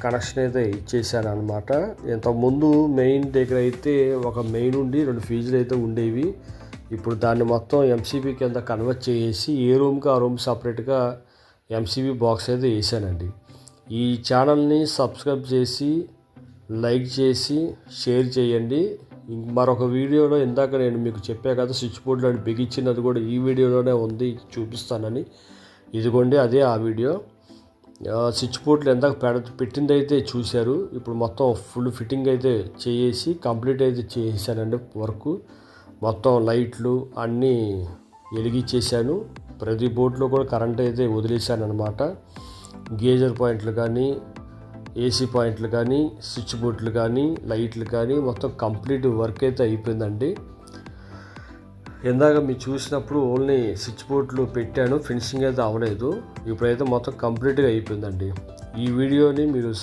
Connection అయితే ఇచ్చేసాను అనమాట. ఇంతకుముందు మెయిన్ దగ్గర అయితే ఒక మెయిన్ ఉండి 2 ఫీజులు అయితే ఉండేవి. ఇప్పుడు దాన్ని మొత్తం ఎంసీబీ కింద కన్వర్ట్ చేసి ఏ రూమ్కి ఆ రూమ్ సపరేట్గా ఎంసీబీ బాక్స్ అయితే వేసానండి. ఈ ఛానల్ని సబ్స్క్రైబ్ చేసి లైక్ చేసి షేర్ చేయండి. మరొక వీడియోలో ఇందాక నేను మీకు చెప్పా కదా స్విచ్ బోర్డులో బిగించినది కూడా ఈ వీడియోలోనే ఉంది, చూపిస్తానని. ఇదిగోండి అదే ఆ వీడియో. స్విచ్ బోర్డులు ఇందాక పెట్టింది అయితే చూశారు. ఇప్పుడు మొత్తం ఫుల్ ఫిట్టింగ్ అయితే చేసి కంప్లీట్ అయితే చేశానండి. వర్క్ మొత్తం లైట్లు అన్నీ వెలిగించేసాను. ప్రతి బోర్డులో కూడా కరెంట్ అయితే వదిలేశాను అనమాట. గేజర్ పాయింట్లు కానీ, ఏసీ పాయింట్లు కానీ, స్విచ్ బోర్డులు కానీ, లైట్లు కానీ మొత్తం కంప్లీట్ వర్క్ అయితే అయిపోయిందండి. ఇందాక మీరు చూసినప్పుడు ఓన్లీ స్విచ్ బోర్డులు పెట్టాను, ఫినిషింగ్ అయితే అవ్వలేదు. ఇప్పుడైతే మొత్తం కంప్లీట్గా అయిపోయిందండి. ఈ వీడియోని మీరు